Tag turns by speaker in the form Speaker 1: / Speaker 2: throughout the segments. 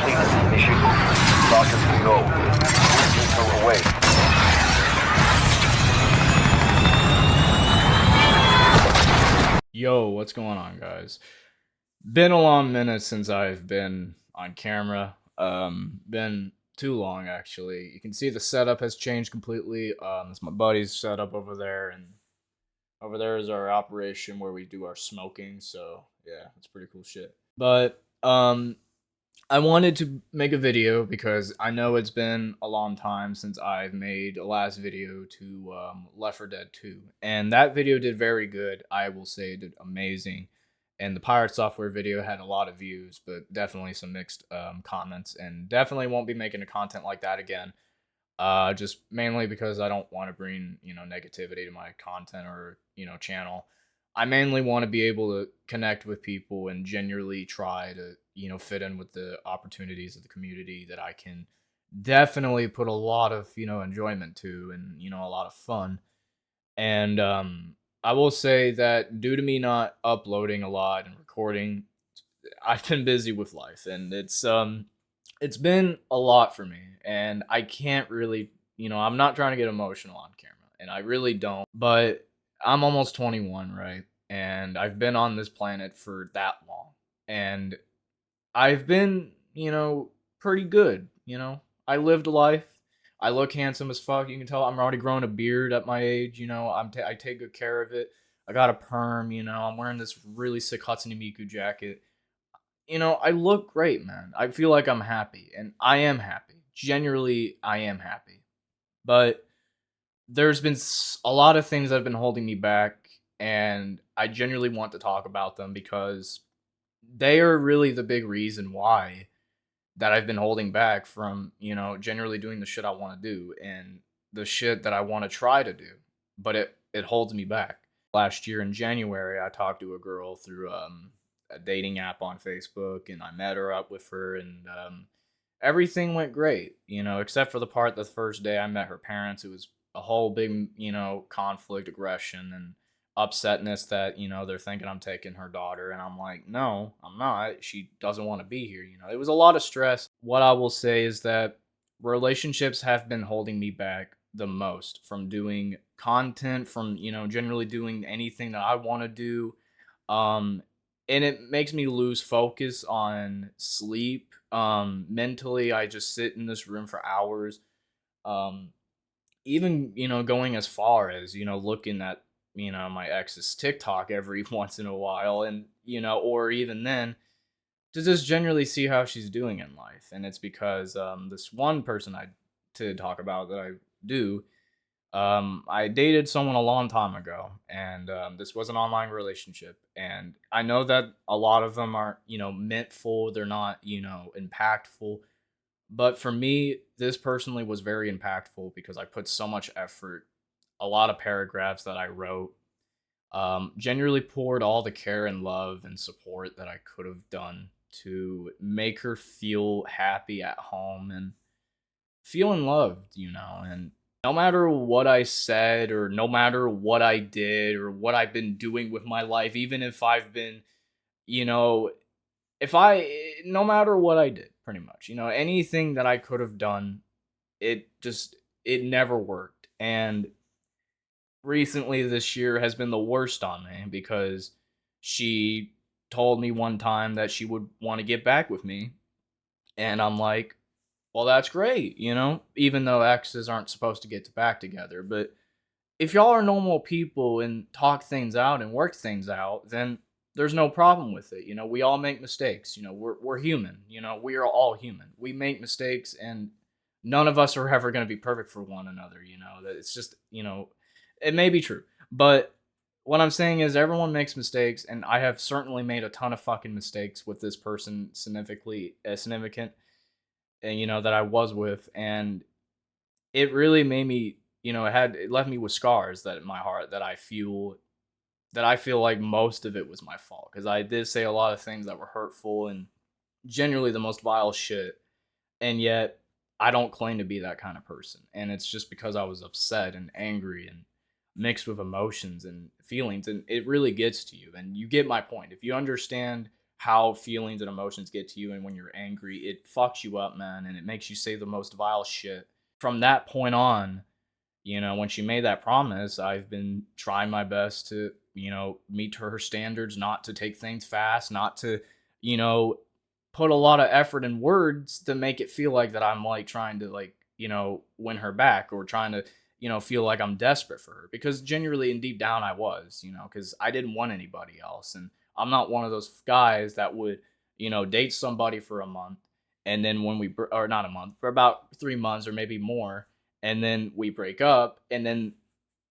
Speaker 1: complete. Mission started to go. Vehicle away.
Speaker 2: Yo, what's going on, guys? Been a long minute since I've been on camera. Been too long, actually. You can see the setup has changed completely. It's my buddy's setup over there, and over there is our operation where we do our smoking. So yeah, it's pretty cool shit. But I wanted to make a video because I know it's been a long time since I've made a last video to Left 4 Dead 2, and that video did very good. I will say it did amazing, and the Pirate Software video had a lot of views, but definitely some mixed comments, and definitely won't be making a content like that again. Just mainly because I don't want to bring negativity to my content or channel. I mainly want to be able to connect with people and genuinely try to fit in with the opportunities of the community that I can definitely put a lot of enjoyment to, and a lot of fun. And I will say that due to me not uploading a lot and recording, I've been busy with life, and it's been a lot for me, and I can't really, I'm not trying to get emotional on camera, and I really don't, but I'm almost 21, right? And I've been on this planet for that long, and I've been, pretty good, I lived a life. I look handsome as fuck. You can tell I'm already growing a beard at my age, I take good care of it. I got a perm, I'm wearing this really sick Hatsune Miku jacket. I look great, man. I feel like I'm happy, and I am happy. Genuinely, I am happy. But there's been a lot of things that have been holding me back, and I genuinely want to talk about them because they are really the big reason why that I've been holding back from, generally doing the shit I want to do and the shit that I want to try to do. But it holds me back. Last year in January, I talked to a girl through a dating app on Facebook, and I met her up with her, and everything went great, except for the part the first day I met her parents. It was a whole big, conflict, aggression, and upsetness that, they're thinking I'm taking her daughter. And I'm like, no, I'm not. She doesn't want to be here. It was a lot of stress. What I will say is that relationships have been holding me back the most from doing content, from, generally doing anything that I want to do. Um, and it makes me lose focus on sleep. Mentally, I just sit in this room for hours. Um, Even going as far as looking at my ex's TikTok every once in a while, and or even then to just generally see how she's doing in life. And it's because this one person I to talk about that I do, I dated someone a long time ago, and this was an online relationship. And I know that a lot of them aren't, meant for, they're not, impactful. But for me, this personally was very impactful because I put so much effort, a lot of paragraphs that I wrote, genuinely poured all the care and love and support that I could have done to make her feel happy at home and feeling loved, and no matter what I said, or no matter what I did, or what I've been doing with my life, even if I've been, you know, if I, no matter what I did, pretty much, anything that I could have done, it just, it never worked. And recently this year has been the worst on me because she told me one time that she would want to get back with me. And I'm like, well, that's great, even though exes aren't supposed to get back together. But if y'all are normal people and talk things out and work things out, then there's no problem with it. We all make mistakes. We're human. We are all human. We make mistakes, and none of us are ever going to be perfect for one another. That it's just, it may be true, but what I'm saying is everyone makes mistakes, and I have certainly made a ton of fucking mistakes with this person significant, and that I was with, and it really made me, it left me with scars that in my heart that I feel like most of it was my fault, because I did say a lot of things that were hurtful and generally the most vile shit, and yet I don't claim to be that kind of person, and it's just because I was upset and angry and mixed with emotions and feelings, and it really gets to you, and you get my point. If you understand how feelings and emotions get to you, and when you're angry, it fucks you up, man, and it makes you say the most vile shit. From that point on, when she made that promise, I've been trying my best to, meet her standards, not to take things fast, not to, you know, put a lot of effort in words to make it feel like that I'm like trying to like, win her back or trying to, feel like I'm desperate for her because genuinely and deep down I was, because I didn't want anybody else. And I'm not one of those guys that would, date somebody for a month and then when or not a month, for about 3 months or maybe more, and then we break up, and then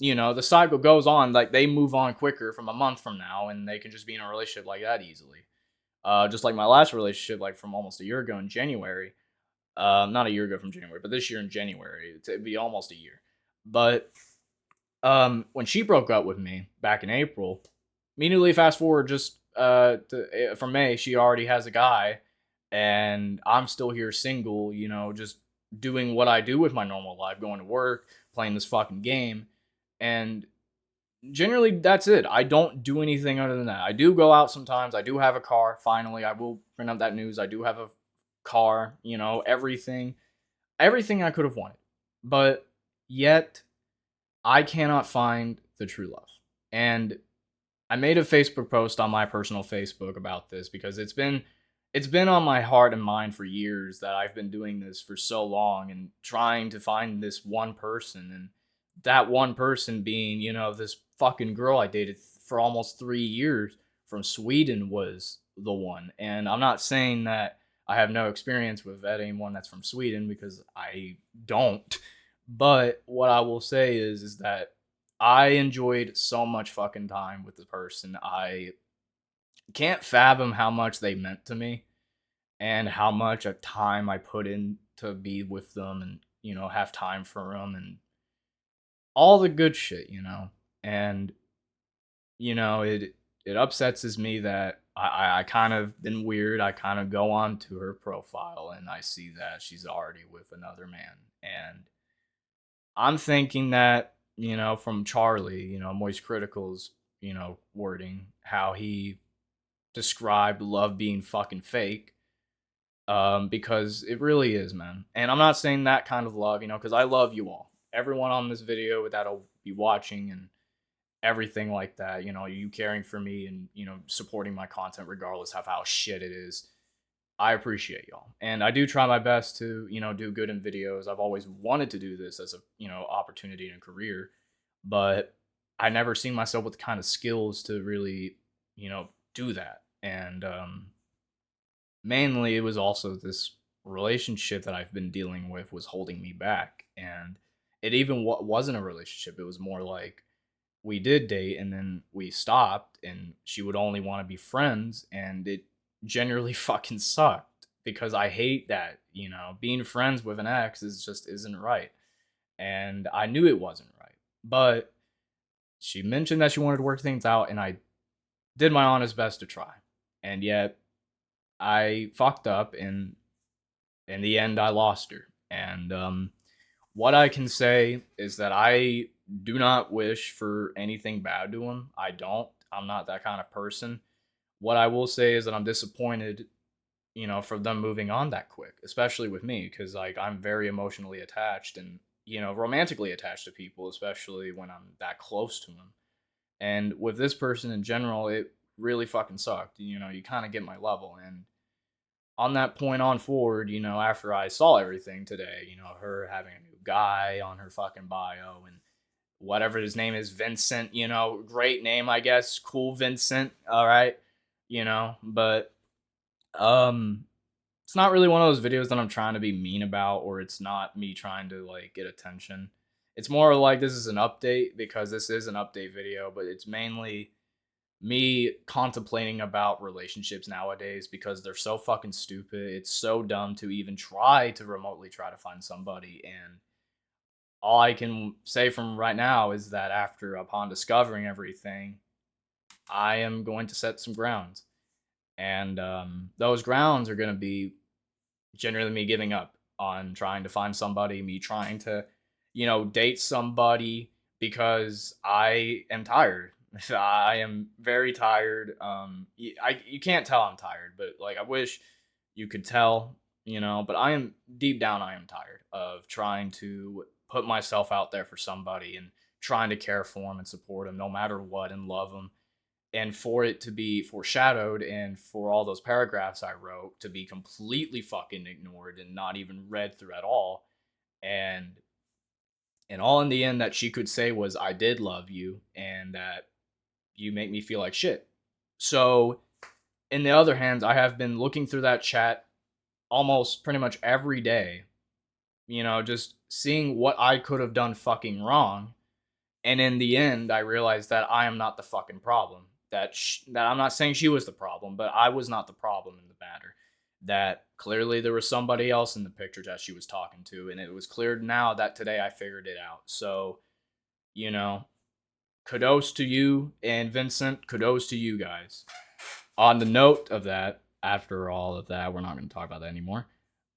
Speaker 2: the cycle goes on. Like they move on quicker from a month from now, and they can just be in a relationship like that easily. Just like my last relationship, like from almost a year ago in January. Not a year ago from January, but this year in January, it'd be almost a year. But when she broke up with me back in April, immediately fast forward just from May, she already has a guy, and I'm still here single, just doing what I do with my normal life, going to work, playing this fucking game, and generally that's it. I don't do anything other than that. I do go out sometimes. I do have a car. Finally, I will bring up that news. I do have a car. Everything I could have wanted, but yet I cannot find the true love. And I made a Facebook post on my personal Facebook about this because it's been on my heart and mind for years that I've been doing this for so long and trying to find this one person, and that one person being, this fucking girl I dated for almost 3 years from Sweden was the one. And I'm not saying that I have no experience with anyone that's from Sweden because I don't. But what I will say is that I enjoyed so much fucking time with the person. I can't fathom how much they meant to me and how much of time I put in to be with them and, have time for them and all the good shit. And, it upsets me that I kind of been weird. I kind of go on to her profile and I see that she's already with another man. And I'm thinking that, from Charlie, Moist Critical's, wording, how he described love being fucking fake. Because it really is, man. And I'm not saying that kind of love, because I love you all. Everyone on this video that'll be watching and everything like that, you caring for me and, supporting my content regardless of how shit it is. I appreciate y'all. And I do try my best to, do good in videos. I've always wanted to do this as a, opportunity and a career, but I never seen myself with the kind of skills to really, do that. And mainly it was also this relationship that I've been dealing with was holding me back. And it even wasn't a relationship. It was more like we did date and then we stopped and she would only want to be friends, and it generally fucking sucked because I hate that, being friends with an ex is just isn't right. And I knew it wasn't right. But she mentioned that she wanted to work things out and I did my honest best to try. And yet I fucked up, and in the end I lost her. And what I can say is that I do not wish for anything bad to him. I don't. I'm not that kind of person. What I will say is that I'm disappointed, for them moving on that quick, especially with me, because like I'm very emotionally attached and, romantically attached to people, especially when I'm that close to them. And with this person in general, it really fucking sucked. You kind of get my level. And on that point on forward, after I saw everything today, her having a new guy on her fucking bio and whatever his name is, Vincent, great name, I guess. Cool Vincent. All right. But it's not really one of those videos that I'm trying to be mean about, or it's not me trying to like get attention. It's more like this is an update because this is an update video, but it's mainly me contemplating about relationships nowadays because they're so fucking stupid. It's so dumb to even try to remotely try to find somebody. And all I can say from right now is that upon discovering everything, I am going to set some grounds. And those grounds are going to be generally me giving up on trying to find somebody, me trying to, date somebody because I am tired. I am very tired. You can't tell I'm tired, but like I wish you could tell, But I am deep down, I am tired of trying to put myself out there for somebody and trying to care for them and support them no matter what and love them. And for it to be foreshadowed and for all those paragraphs I wrote to be completely fucking ignored and not even read through at all. And all in the end that she could say was, I did love you and that you make me feel like shit. So, in the other hand, I have been looking through that chat almost pretty much every day, just seeing what I could have done fucking wrong. And in the end, I realized that I am not the fucking problem. That I'm not saying she was the problem, but I was not the problem in the matter. That clearly there was somebody else in the picture that she was talking to, and it was clear now that today I figured it out. So, you know, kudos to you and Vincent. Kudos to you guys. On the note of that, after all of that, we're not going to talk about that anymore.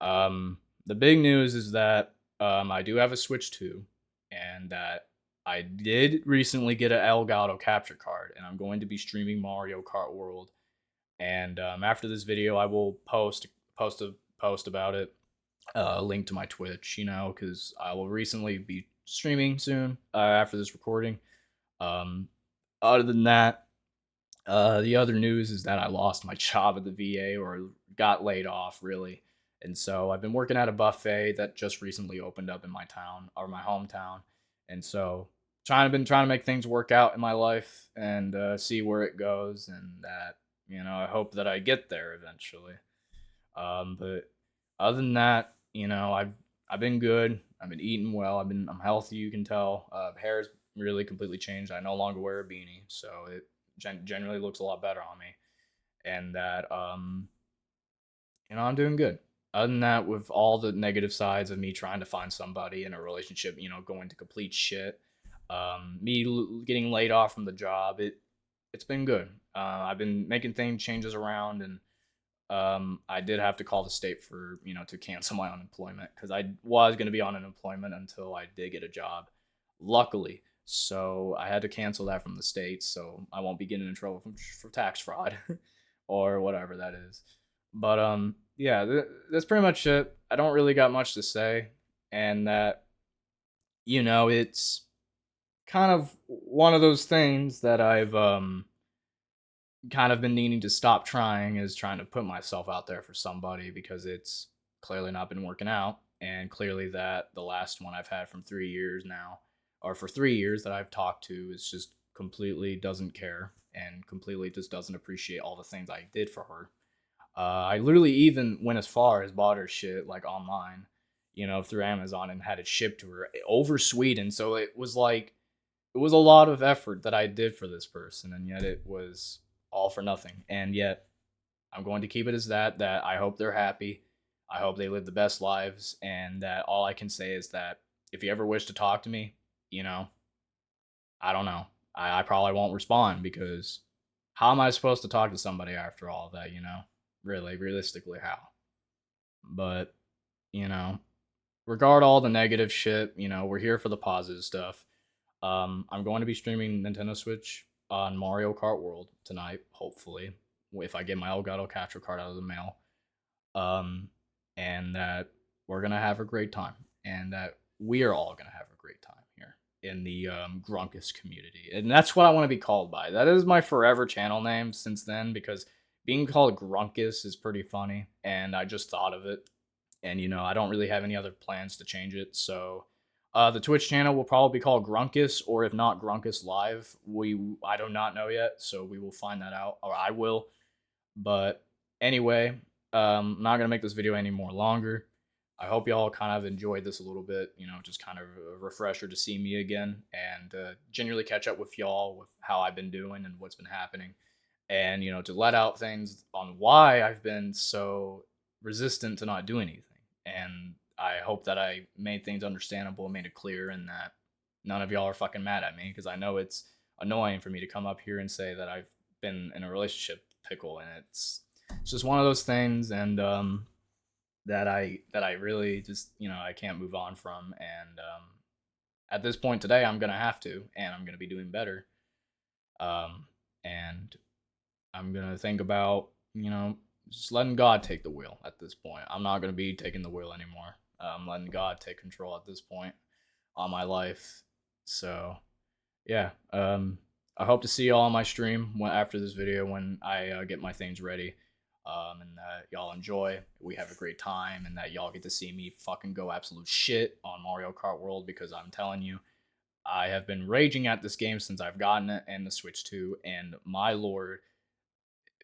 Speaker 2: Um, the big news is that I do have a Switch 2, and that I did recently get an Elgato capture card, and I'm going to be streaming Mario Kart World. And after this video, I will post about it, a link to my Twitch, because I will recently be streaming soon after this recording. Um, Other than that, the other news is that I lost my job at the VA or got laid off, really. And so I've been working at a buffet that just recently opened up in my town or my hometown. And so been trying to make things work out in my life and see where it goes, and that I hope that I get there eventually. But other than that, I've been good. I've been eating well. I'm healthy. You can tell. Hair's really completely changed. I no longer wear a beanie, so it generally looks a lot better on me. And that I'm doing good. Other than that, with all the negative sides of me trying to find somebody in a relationship, going to complete shit, getting laid off from the job, it's been good. I've been making things changes around, and I did have to call the state for to cancel my unemployment because I was going to be on unemployment until I did get a job. Luckily, so I had to cancel that from the state, so I won't be getting in trouble for tax fraud or whatever that is. But yeah, that's pretty much it. I don't really got much to say, and that it's kind of one of those things that I've kind of been needing to stop trying, is trying to put myself out there for somebody, because it's clearly not been working out, and clearly that the last one I've had from 3 years now, or for 3 years that I've talked to, is just completely doesn't care and completely just doesn't appreciate all the things I did for her. I literally even went as far as bought her shit like online, through Amazon, and had it shipped to her over Sweden. So it was a lot of effort that I did for this person, and yet it was all for nothing. And yet I'm going to keep it as that I hope they're happy. I hope they live the best lives, and that all I can say is that if you ever wish to talk to me, you know, I don't know. I probably won't respond, because how am I supposed to talk to somebody after all of that, Really, realistically, how? But, you know, regard all the negative shit, we're here for the positive stuff. I'm going to be streaming Nintendo Switch on Mario Kart World tonight, hopefully, if I get my Elgato capture card out of the mail. Um, and that we're gonna have a great time, and that we are all gonna have a great time here in the Grunkus community, and that's what I want to be called by. That is my forever channel name since then, because being called Grunkus is pretty funny, and I just thought of it, and I don't really have any other plans to change it. So the Twitch channel will probably be called Grunkus, or if not, Grunkus Live. I do not know yet, so we will find that out, or I will. But anyway, I'm not gonna make this video any more longer. I hope y'all kind of enjoyed this a little bit. Just kind of a refresher to see me again, and generally catch up with y'all with how I've been doing and what's been happening, and to let out things on why I've been so resistant to not doing anything. And I hope that I made things understandable and made it clear, and that none of y'all are fucking mad at me, because I know it's annoying for me to come up here and say that I've been in a relationship pickle, and it's just one of those things, and that I really just I can't move on from, and at this point today I'm gonna have to, and I'm gonna be doing better. And I'm gonna think about, just letting God take the wheel at this point. I'm not gonna be taking the wheel anymore. I'm letting God take control at this point on my life. So yeah, I hope to see y'all on my stream after this video when I get my things ready. And that y'all enjoy. We have a great time, and that y'all get to see me fucking go absolute shit on Mario Kart World, because I'm telling you, I have been raging at this game since I've gotten it and the Switch 2, and my lord,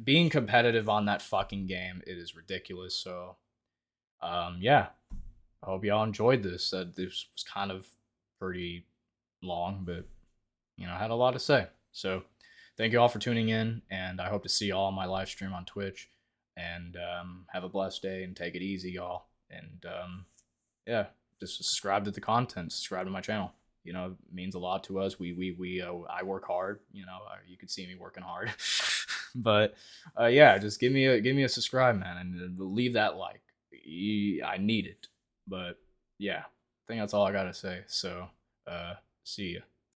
Speaker 2: being competitive on that fucking game, it is ridiculous. So, yeah, I hope y'all enjoyed this. This was kind of pretty long, but I had a lot to say. So, thank you all for tuning in, and I hope to see y'all on my live stream on Twitch. And have a blessed day and take it easy, y'all. And yeah, just subscribe to the content, subscribe to my channel. It means a lot to us. I work hard. You could see me working hard, but yeah, just give me a subscribe, man, and leave that like. I need it. But yeah, I think that's all I gotta say. So see ya.